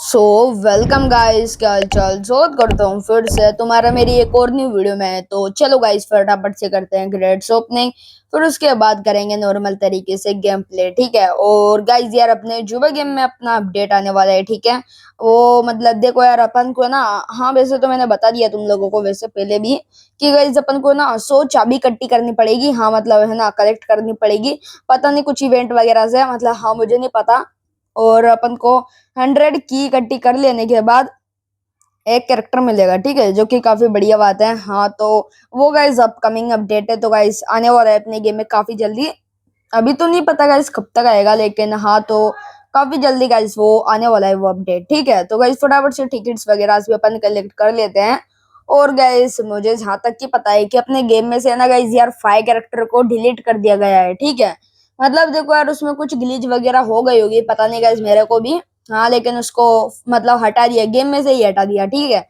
So welcome guys, क्या हाल चाल। स्वागत करता हूँ फिर से तुम्हारा मेरी एक और न्यू वीडियो में। तो चलो गाइस, फटाफट से करते हैं ग्रेड्स ओपनिंग। फिर उसके बाद करेंगे नॉर्मल तरीके से गेम प्ले, ठीक है। और गाइस यार, अपने जुबा गेम में अपना अपडेट आने वाला है, ठीक है। वो मतलब देखो यार, अपन को ना, हाँ वैसे तो मैंने बता दिया तुम लोगों को वैसे पहले भी कि गाइस अपन को ना 100 चाबी इकट्ठी करनी पड़ेगी। हाँ मतलब है ना, कलेक्ट करनी पड़ेगी। पता नहीं कुछ इवेंट वगैरह से, मतलब हाँ मुझे नहीं पता। और अपन को 100 की इकट्ठी कर लेने के बाद एक कैरेक्टर मिलेगा, ठीक है, जो कि काफी बढ़िया बात है। हाँ तो वो गाइस अपकमिंग अपडेट है, तो गाइस आने वाला है अपने गेम में काफी जल्दी। अभी तो नहीं पता गाइस कब तक आएगा, लेकिन हाँ तो काफी जल्दी गाइस वो आने वाला है वो अपडेट, ठीक है। तो गाइस फटाफट से टिकट्स वगैरह भी अपन कलेक्ट कर लेते हैं। और गाइस मुझे जहां तक की पता है कि अपने गेम में से है ना गाइस यार, 5 कैरेक्टर को डिलीट कर दिया गया है, ठीक है। मतलब देखो यार, उसमें कुछ ग्लिच वगैरह हो गई होगी, पता नहीं गाइस मेरे को भी। हाँ लेकिन उसको मतलब हटा दिया, गेम में से ही हटा दिया, ठीक है।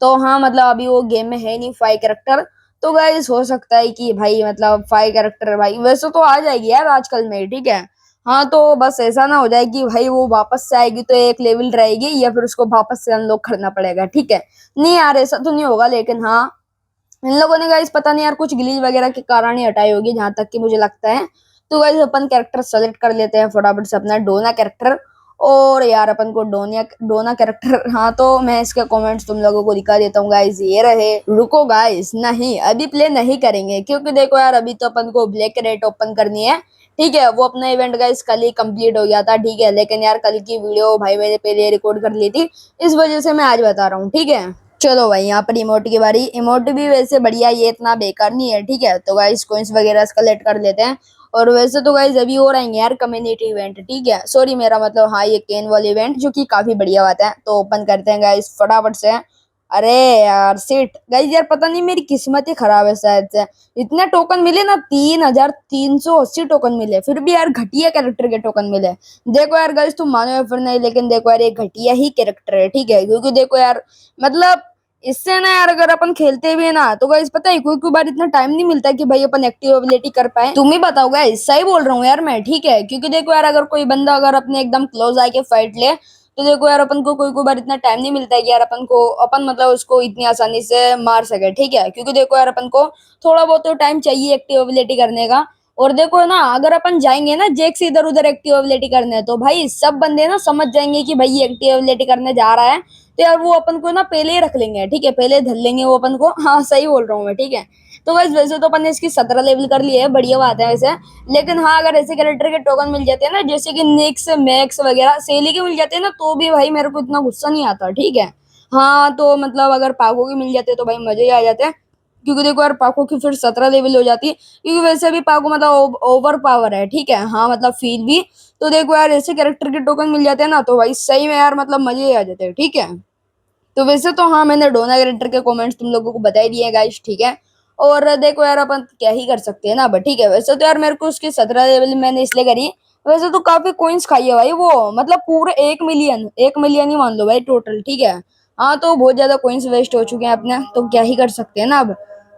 तो हाँ मतलब अभी वो गेम में है नहीं 5 कैरेक्टर। तो गाइस हो सकता है कि भाई मतलब 5 कैरेक्टर भाई वैसे तो आ जाएगी यार आजकल में, ठीक है। हाँ तो बस ऐसा ना हो जाए कि भाई वो वापस से आएगी तो एक लेवल रहेगी, या फिर उसको वापस से अनलॉक करना पड़ेगा, ठीक है। नहीं यार ऐसा तो नहीं होगा, लेकिन हाँ इन लोगों ने गाइस पता नहीं यार कुछ ग्लिच वगैरह के कारण ही हटाई होगी, जहां तक कि मुझे लगता है। तो गाइस अपन कैरेक्टर सेलेक्ट कर लेते हैं फटाफट से, अपना डोना कैरेक्टर। और यार अपन को डोनिया डोना कैरेक्टर, हाँ तो मैं इसके कमेंट्स तुम लोगों को दिखा देता हूँ गाइस, ये रहे। रुको गाइस, नहीं अभी प्ले नहीं करेंगे, क्योंकि देखो यार अभी तो अपन को ब्लैक रेट ओपन करनी है, ठीक है। वो अपना इवेंट गाइस कल ही कंप्लीट हो गया था, ठीक है। लेकिन यार कल की वीडियो भाई मैंने पहले रिकॉर्ड कर ली थी, इस वजह से मैं आज बता रहा हूँ, ठीक है। चलो भाई, यहाँ पर इमोट की बारी। इमोट भी वैसे बढ़िया, ये इतना बेकार नहीं है, ठीक है। तो गाइस कोइंस वगैरह कलेक्ट कर लेते हैं। और वैसे तो गाइस अभी हो रहेंगे यार कम्युनिटी इवेंट, ठीक है। सॉरी मेरा मतलब हाँ, ये केन वाले इवेंट जो कि काफी बढ़िया बात है। तो ओपन करते हैं गाइस फटाफट से। अरे यार सिट गाइस, यार पता नहीं मेरी किस्मत ही खराब है शायद से। इतने टोकन मिले ना, 3380 टोकन मिले, फिर भी यार घटिया कैरेक्टर के टोकन मिले। देखो यार गाइस, तुम मानो या फिर नहीं, लेकिन देखो यार ये घटिया ही कैरेक्टर है, ठीक है। क्योंकि देखो यार मतलब इससे ना यार, अगर अपन खेलते भी है ना, तो गाइस पता है कोई कोई बार इतना टाइम नहीं मिलता कि भाई अपन एक्टिव एबिलिटी कर पाए। तुम ही बताओ गाइस, सही बोल रहा हूँ यार मैं, ठीक है। क्योंकि देखो यार, अगर कोई बंदा अगर अपने एकदम क्लोज आके फाइट ले, तो देखो यार अपन को कोई कोई बार इतना टाइम नहीं मिलता है कि यार अपन मतलब उसको इतनी आसानी से मार सके, ठीक है। क्योंकि देखो यार अपन को थोड़ा बहुत तो टाइम चाहिए एक्टिव एबिलिटी करने का। और देखो ना, अगर अपन जाएंगे ना जेक से इधर उधर एक्टिव एबिलिटी करने, तो भाई सब बंदे ना समझ जाएंगे कि भाई ये एक्टिव एबिलिटी करने जा रहा है। तो यार वो अपन को ना पहले ही रख लेंगे, ठीक है, पहले धर लेंगे वो अपन को। हाँ सही बोल रहा हूँ मैं, ठीक है। तो गाइस वैसे तो अपन ने इसकी 17 लेवल कर ली है, बढ़िया बात है वैसे। लेकिन हाँ, अगर ऐसे कैरेक्टर के टोकन मिल जाते हैं ना, जैसे कि निक्स मैक्स वगैरह सेली के मिल जाते हैं ना, तो भी भाई मेरे को इतना गुस्सा नहीं आता, ठीक है। हाँ तो मतलब अगर पागो के मिल जाते तो भाई मजे ही आ जाते हैं। क्योंकि देखो यार पाको की फिर 17 लेवल हो जाती है, क्योंकि वैसे भी पाको मतलब ओवर पावर है, ठीक है। हाँ मतलब फील भी। तो देखो यार ऐसे कैरेक्टर के टोकन मिल जाते हैं ना, तो भाई सही में यार मतलब मजे ही आ जाते हैं, ठीक है। तो वैसे तो हाँ, मैंने डोना कैरेक्टर के कमेंट्स तुम लोगों को बता ही दिए हैं गाइस, ठीक है। और देखो यार अपन क्या ही कर सकते हैं ना, बट ठीक है। वैसे तो यार मेरे को उसकी 17 लेवल मैंने इसलिए करी, वैसे तो काफी कॉइन्स खाई है भाई वो, मतलब पूरे 1 मिलियन ही मान लो भाई टोटल, ठीक है। हाँ तो बहुत ज्यादा कॉइन्स वेस्ट हो चुके हैं अपने, तो क्या ही कर सकते हैं ना अब।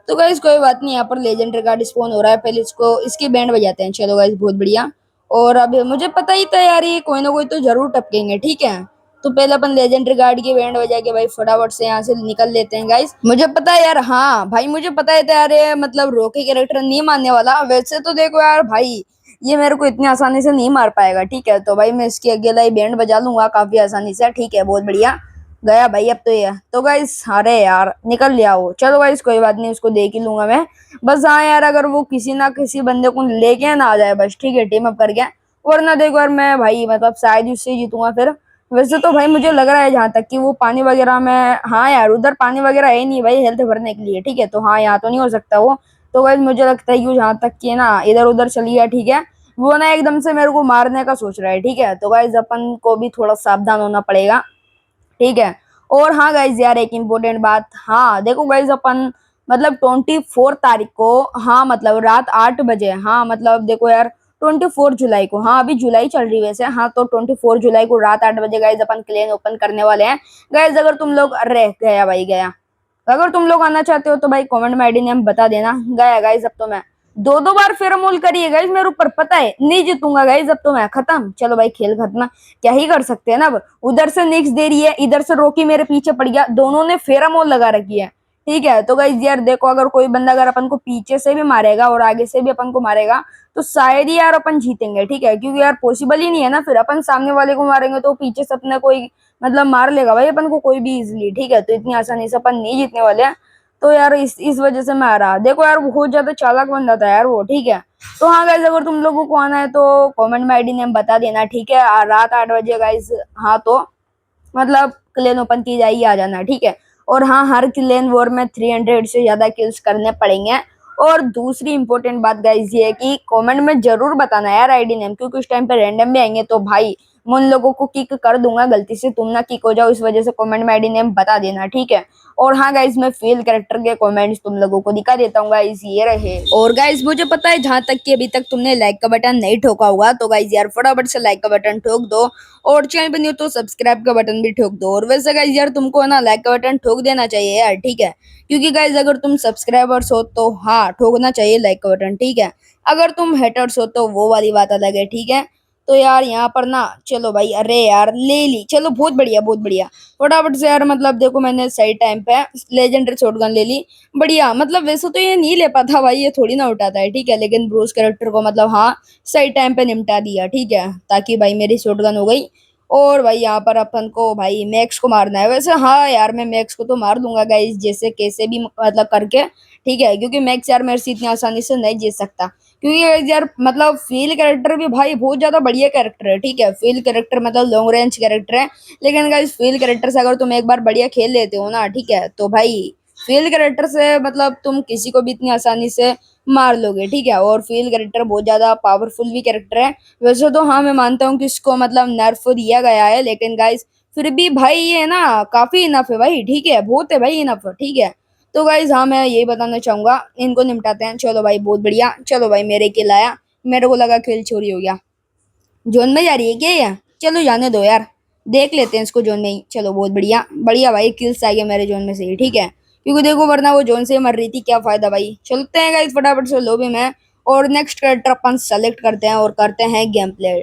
तो गाइस कोई बात नहीं, यहाँ पर लेजेंडरी कार्ड स्पॉन हो रहा है, पहले इसको इसकी बैंड बजाते हैं। चलो गाइस बहुत बढ़िया। और अब मुझे पता ही था यार, ये कोई ना कोई तो जरूर टपकेंगे, ठीक है। तो पहले अपन लेजेंडरी गार्ड की बैंड बजा के भाई फटाफट से यहाँ से निकल लेते हैं गाइस। मुझे पता है यार, हाँ भाई मुझे पता है यार, ये मतलब रॉकी कैरेक्टर नहीं मारने वाला। वैसे तो देखो यार भाई, ये मेरे को इतनी आसानी से नहीं मार पाएगा, ठीक है। तो भाई मैं इसकी अकेला ही बैंड बजा लूंगा काफी आसानी से, ठीक है, बहुत बढ़िया। गया भाई अब तो ये। तो गाइस अरे यार निकल लिया वो, चलो गाइस कोई बात नहीं, उसको देख ही लूंगा मैं। बस हाँ यार, अगर वो किसी ना किसी बंदे को लेके ना आ जाए बस, ठीक है, टीम अप करके। वरना देखो यार मैं भाई मतलब शायद उससे जीतूंगा फिर। वैसे तो भाई मुझे लग रहा है जहां तक कि वो पानी वगैरह में, हाँ यार उधर पानी वगैरह है नहीं भाई हेल्थ भरने के लिए, ठीक है। तो हाँ यहाँ तो नहीं हो सकता वो। तो गाइस मुझे लगता है कि जहां तक कि ना इधर उधर चली गया, ठीक है। वो ना एकदम से मेरे को मारने का सोच रहा है, ठीक है। तो गाइस अपन को भी थोड़ा सावधान होना पड़ेगा, ठीक है। और हाँ गाइज यार, एक इम्पोर्टेंट बात, हाँ देखो गाइज अपन मतलब 24 तारीख को, हाँ मतलब रात 8 बजे, हाँ मतलब देखो यार 24 जुलाई को, हाँ अभी जुलाई चल रही है वैसे, हाँ तो 24 जुलाई को रात 8 बजे गाइज अपन क्लेन ओपन करने वाले हैं। गाइज अगर तुम लोग, अरे गया भाई गया, अगर तुम लोग आना चाहते हो तो भाई कमेंट में आईडी नेम बता देना। गया गाइज अब तो मैं। दो दो बार फेरोमोल करी है गाइज मेरे ऊपर, पता है नहीं जीतूंगा गाइज, अब तो मैं खत्म। चलो भाई खेल खत्म, क्या ही कर सकते हैं ना। अब उधर से निक्स दे रही है, इधर से रॉकी मेरे पीछे पड़ गया, दोनों ने फेरोमोल लगा रखी है। ठीक है तो गाइज यार देखो, अगर कोई बंदा अगर अपन को पीछे से भी मारेगा और आगे से भी अपन को मारेगा तो शायद ही यार अपन जीतेंगे। ठीक है, क्योंकि यार पॉसिबल ही नहीं है ना, फिर अपन सामने वाले को मारेंगे तो पीछे से अपने कोई मतलब मार लेगा भाई अपन को कोई भी इजिली। ठीक है, तो इतनी आसानी से अपन नहीं जीतने वाले हैं। तो यार इस वजह से मैं आ रहा, देखो यार बहुत ज्यादा चालाक बंदा था यार वो। ठीक है, तो हाँ गाइज, अगर तुम लोगों को आना है तो कमेंट में आईडी नेम बता देना। ठीक है, रात 8 बजे गाइज। हाँ तो मतलब क्लेन ओपन की जाएगी, आ जाना। ठीक है, और हाँ हर क्लेन वॉर में 300 से ज्यादा किल्स करने पड़ेंगे। और दूसरी इंपॉर्टेंट बात गाइज ये है कि कमेंट में जरूर बताना यार आईडी नेम, क्योंकि उस टाइम पे रैंडम भी आएंगे तो भाई मैं उन लोगों को किक कर दूंगा, गलती से तुम ना किक हो जाओ, इस वजह से कमेंट में आईडी नेम बता देना। ठीक है, और हाँ गाइज मैं फेल कैरेक्टर के कमेंट्स तुम लोगों को दिखा देता हूँ गाइज, ये रहे। और गाइज मुझे पता है जहां तक कि अभी तक तुमने लाइक का बटन नहीं ठोका होगा, तो गाइज यार फटाफट से लाइक का बटन ठोक दो, और चैनल पे न्यू तो सब्सक्राइब का बटन भी ठोक दो। और वैसे गाइज यार तुमको ना लाइक का बटन ठोक देना चाहिए यार। ठीक है, क्योंकि गाइज अगर तुम सब्सक्राइबर्स हो तो हाँ ठोकना चाहिए लाइक का बटन। ठीक है, अगर तुम हेटर्स हो तो वो वाली बात अलग है। ठीक है, तो यार यहाँ पर ना चलो भाई, अरे यार ले ली, चलो बहुत बढ़िया बहुत बढ़िया। फटाफट से यार मतलब देखो मैंने सही टाइम पे लेजेंडरी शॉटगन ले ली, बढ़िया। मतलब वैसे तो ये नहीं ले पाता भाई, ये थोड़ी ना उठाता है। ठीक है, लेकिन ब्रूस कैरेक्टर को मतलब हाँ सही टाइम पे निपटा दिया। ठीक है, ताकि भाई मेरी शॉटगन हो गई। और भाई यहाँ पर अपन को भाई मैक्स को मारना है। वैसे हाँ यार मैं मैक्स को तो मार दूंगा गाइस, जैसे कैसे भी मतलब करके। ठीक है, क्योंकि मैक्स यार मेरे से इतनी आसानी से नहीं जीत सकता, क्योंकि यार मतलब फील कैरेक्टर भी भाई बहुत ज्यादा बढ़िया कैरेक्टर है। ठीक है, फील कैरेक्टर मतलब लॉन्ग रेंज कैरेक्टर है, लेकिन गाइस फील कैरेक्टर से अगर तुम एक बार बढ़िया खेल लेते हो ना, ठीक है, तो भाई फील कैरेक्टर से मतलब तुम किसी को भी इतनी आसानी से मार लोगे। ठीक है, और फील कैरेक्टर बहुत ज्यादा पावरफुल भी कैरेक्टर है। वैसे तो हाँ मैं मानता हूँ कि इसको मतलब नर्फ दिया गया है, लेकिन गाइस फिर भी भाई ये ना काफी इनफ है भाई। ठीक है, बहुत है भाई इनफ। ठीक है, तो गाइज हाँ मैं यही बताना चाहूंगा, इनको निपटाते हैं। चलो भाई बहुत बढ़िया, चलो भाई मेरे किल आया, मेरे को लगा खेल चोरी हो गया। जोन में जा रही है क्या ये? चलो जाने दो यार, देख लेते हैं इसको जोन में ही। चलो बहुत बढ़िया बढ़िया भाई, किल्स आ गया मेरे जोन में से ही। ठीक है, क्योंकि देखो वरना वो जोन से मर रही थी, क्या फायदा भाई। चलते हैं गाइस फटाफट से लॉबी में, और नेक्स्ट कैरेक्टर अपन सेलेक्ट करते हैं और करते हैं गेम प्ले।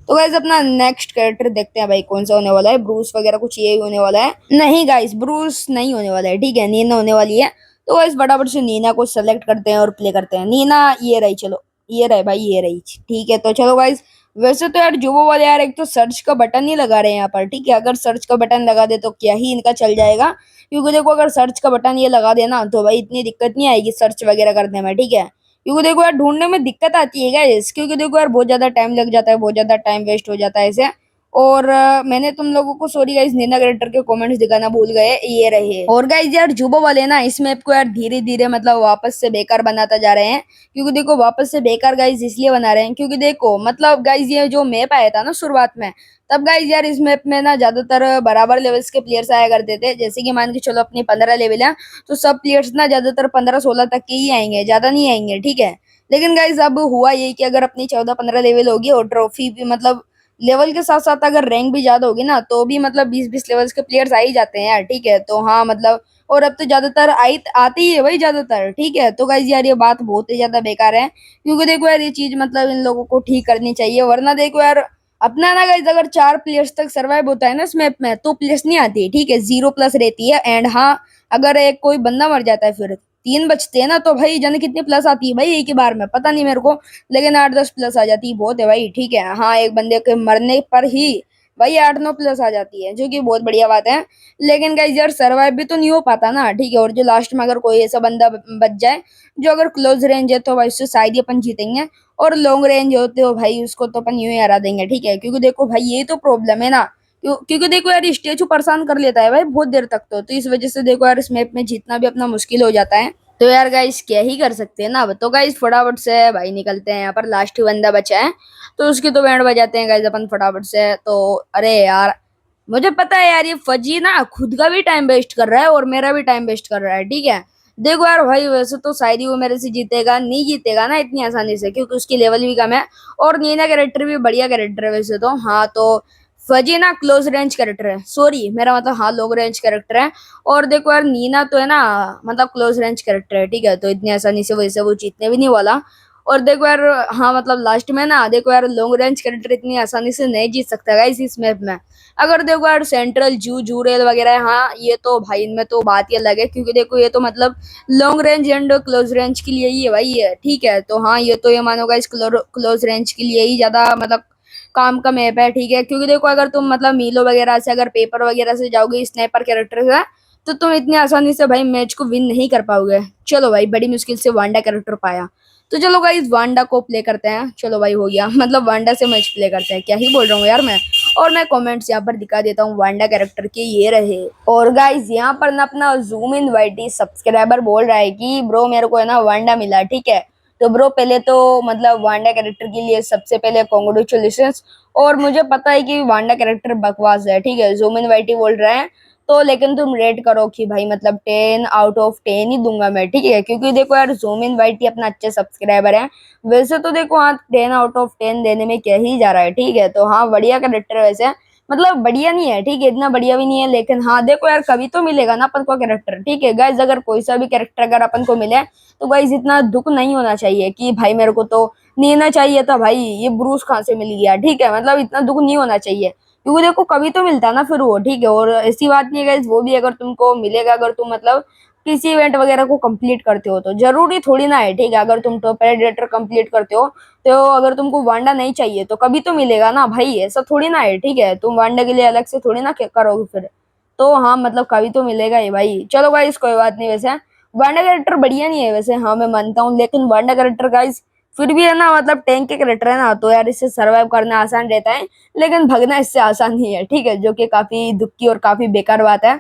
तो गाइस अपना नेक्स्ट कैरेक्टर देखते हैं भाई कौन सा होने वाला है। ब्रूस वगैरह कुछ यही होने वाला है? नहीं गाइस ब्रूस नहीं होने वाला है। ठीक है, नीना होने वाली है। तो गाइस फटाफट से नीना को सेलेक्ट करते हैं और प्ले करते हैं। नीना ये रही, चलो ये रहे भाई, ये रही। ठीक है, तो चलो गाइस। वैसे तो यार जो वो वाले यार एक तो सर्च का बटन नहीं लगा रहे हैं यहाँ पर। ठीक है, अगर सर्च का बटन लगा दे तो क्या ही इनका चल जाएगा, क्योंकि देखो अगर सर्च का बटन ये लगा देना तो भाई इतनी दिक्कत नहीं आएगी सर्च वगैरह करने में। ठीक है, क्योंकि देखो यार ढूंढने में दिक्कत आती है गाइस, क्योंकि देखो यार बहुत ज्यादा टाइम लग जाता है, बहुत ज्यादा टाइम वेस्ट हो जाता है ऐसे। और मैंने तुम लोगों को सॉरी गाइस नीना कैरेक्टर के कमेंट्स दिखाना भूल गए, ये रहे। और गाइस यार जुबो वाले ना इस मैप को यार धीरे धीरे मतलब वापस से बेकार बनाता जा रहे हैं, क्योंकि देखो वापस से बेकार गाइस इसलिए बना रहे हैं क्योंकि देखो मतलब गाइस ये जो मैप आया था ना शुरुआत में, तब गाइस यार इस मैप में ना ज्यादातर बराबर लेवल्स के प्लेयर्स आया करते थे। जैसे कि मान के चलो अपनी 15 लेवल है, तो सब प्लेयर्स ना ज्यादातर 15-16 तक के ही आएंगे, ज्यादा नहीं आएंगे। ठीक है, लेकिन गाइस अब हुआ ये कि अगर अपनी 14-15 लेवल होगी और ट्रॉफी भी मतलब लेवल के साथ साथ अगर रैंक भी ज्यादा होगी ना, तो भी मतलब 20-20 लेवल्स के प्लेयर्स आ ही जाते हैं यार। ठीक है, तो हाँ मतलब और अब तो ज्यादातर आई आते ही है भाई ज्यादातर। ठीक है, तो गाइस यार ये बात बहुत ही ज्यादा बेकार है, क्योंकि देखो यार ये चीज मतलब इन लोगों को ठीक करनी चाहिए, वरना देखो यार अपना ना गाइस अगर 4 प्लेयर्स तक सर्वाइव होता है ना इस मैप में तो प्लेस नहीं आती। ठीक है, 0+ रहती है। एंड हाँ अगर एक कोई बंदा मर जाता है फिर 3 बचते हैं ना, तो भाई जाने कितनी प्लस आती है भाई एक ही बार में, पता नहीं मेरे को, लेकिन 8-10 प्लस आ जाती है, बहुत है भाई। ठीक है, हाँ एक बंदे के मरने पर ही भाई 8-9 प्लस आ जाती है, जो कि बहुत बढ़िया बात है। लेकिन गाइस यार सर्वाइव भी तो नहीं हो पाता ना। ठीक है, और जो लास्ट में अगर कोई ऐसा बंदा बच जाए जो अगर क्लोज रेंज है तो भाई उससे शायद ही अपन जीतेंगे, और लॉन्ग रेंज होते हो भाई उसको तो अपन यूं ही हरा देंगे। ठीक है, क्योंकि देखो भाई ये तो प्रॉब्लम है ना, क्योंकि देखो यार स्टेचू परेशान कर लेता है भाई बहुत देर तक, तो इस वजह से देखो यार इस मैप में जीतना भी अपना मुश्किल हो जाता है। तो यार गाइस क्या ही कर सकते हैं ना। अब तो गाइस फटाफट से भाई निकलते हैं, यहाँ पर लास्ट ही बंदा बचा है तो उसकी तो बैंड बजाते हैं गाइस अपन फटाफट से। तो अरे यार मुझे पता है यार ये फजी ना खुद का भी टाइम वेस्ट कर रहा है और मेरा भी टाइम वेस्ट कर रहा है। ठीक है, देखो यार भाई वैसे तो शायद ही वो मेरे से जीतेगा, नहीं जीतेगा ना इतनी आसानी से, क्योंकि उसकी लेवल भी कम है और नीना कैरेक्टर भी बढ़िया कैरेक्टर है वैसे तो। हाँ तो फजी ना क्लोज रेंज कैरेक्टर है, सॉरी मेरा मतलब हाँ लॉन्ग रेंज कैरेक्टर है। और देखो यार नीना तो है ना मतलब क्लोज रेंज कैरेक्टर है। ठीक है, तो इतनी आसानी से वैसे वो जीतने भी नहीं वाला। और देखो यार, हाँ मतलब लास्ट में ना देखो यार, लॉन्ग रेंज कैरेक्टर इतनी आसानी से नहीं जीत सकता गाइस इस मैप में। अगर देखो यार सेंट्रल जू जूरेल वगैरह है, हाँ ये तो भाई इनमें तो बात ही अलग है, क्योंकि देखो ये तो मतलब long range and close range के लिए ही है भाई ये, ठीक है। तो हाँ ये तो ये मानो गाइस क्लोज रेंज के लिए ही ज्यादा मतलब काम का मैप है, ठीक है। क्योंकि देखो अगर तुम मतलब मीलो वगैरह से, अगर पेपर वगैरह से जाओगे स्नाइपर कैरेक्टर से, तो तुम इतनी आसानी से भाई मैच को विन नहीं कर पाओगे। चलो भाई बड़ी मुश्किल से वांडा कैरेक्टर पाया, तो चलो गाइस वांडा को प्ले करते हैं। चलो भाई हो गया, मतलब वांडा से मैच प्ले करते हैं, क्या ही बोल रहा हूँ यार मैं। और मैं कमेंट्स यहाँ पर दिखा देता हूँ वांडा कैरेक्टर के, ये रहे। और गाइस यहाँ पर ना अपना जूम इन वाइटी सब्सक्राइबर बोल रहा है कि ब्रो मेरे को है ना वांडा मिला, ठीक है। तो ब्रो पहले तो मतलब वांडा कैरेक्टर के लिए सबसे पहले कॉन्ग्रेचुलेशंस। और मुझे पता है कि वांडा कैरेक्टर बकवास है, ठीक है, जूम इन वाइटी बोल रहे हैं। तो लेकिन तुम रेट करो कि भाई मतलब 10 आउट ऑफ 10 ही दूंगा मैं, ठीक है। क्योंकि देखो यार जूम इन वाइटी अपना अच्छे सब्सक्राइबर है। वैसे तो देखो हाँ 10 आउट ऑफ 10 देने में क्या ही जा रहा है, ठीक है। तो हाँ बढ़िया कैरेक्टर है वैसे, मतलब बढ़िया नहीं है, ठीक है, इतना बढ़िया भी नहीं है, लेकिन हाँ देखो यार कभी तो मिलेगा ना अपन को कैरेक्टर, ठीक है गाइज। अगर कोई सा भी कैरेक्टर अगर अपन को मिले, तो गाइज इतना दुख नहीं होना चाहिए कि भाई मेरे को तो नहीं ना चाहिए था भाई, ये ब्रूस कहाँ से मिल गया, ठीक है। मतलब इतना दुख नहीं होना चाहिए, क्योंकि देखो कभी तो मिलता ना फिर वो, ठीक है। और ऐसी बात नहीं है गाइस, वो भी अगर तुमको मिलेगा अगर तुम मतलब किसी इवेंट वगैरह को कंप्लीट करते हो, तो जरूरी थोड़ी ना है, ठीक है। अगर तुम टॉप प्रेडेटर कंप्लीट करते हो, तो अगर तुमको वांडा नहीं चाहिए तो कभी तो मिलेगा ना भाई, ऐसा थोड़ी ना है, ठीक है। तुम वांडा के लिए अलग से थोड़ी ना करोगे फिर। तो हाँ मतलब कभी तो मिलेगा ही भाई। चलो गाइस कोई बात नहीं, वैसे वांडा कैरेक्टर बढ़िया नहीं है वैसे, हाँ मैं मानता हूँ, लेकिन वांडा कैरेक्टर गाइस फिर भी है ना, मतलब टैंक के कैरेक्टर है ना, तो यार इससे सर्वाइव करना आसान रहता है, लेकिन भगना इससे आसान नहीं है, ठीक है। जो कि काफी दुख की और काफी बेकार बात है।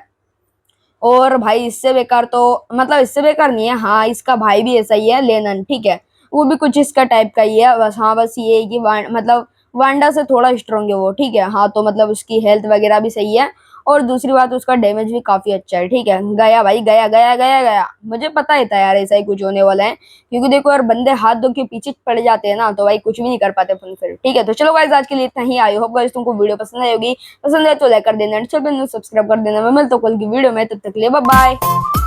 और भाई इससे बेकार तो मतलब इससे बेकार नहीं है, हाँ इसका भाई भी ऐसा ही है लेनन, ठीक है। वो भी कुछ इसका टाइप का ही है बस, हाँ बस ये है कि मतलब वांडा से थोड़ा स्ट्रांग है वो, ठीक है। हाँ तो मतलब उसकी हेल्थ वगैरह भी सही है, और दूसरी बात उसका डैमेज भी काफी अच्छा है, ठीक है। गया भाई गया गया गया गया, मुझे पता ही था यार ऐसा ही कुछ होने वाला है। क्योंकि देखो यार बंदे हाथ धो के पीछे पड़ जाते हैं ना, तो भाई कुछ भी नहीं कर पाते अपन फिर, ठीक है। तो चलो गाइस आज के लिए इतना ही, आई होप गाइस तुमको वीडियो पसंद आई होगी। पसंद है तो लाइक कर देना, चैनल सब्सक्राइब कर देना। मैं मिलता हूं कल की वीडियो में, तब तक के लिए बाय बाय।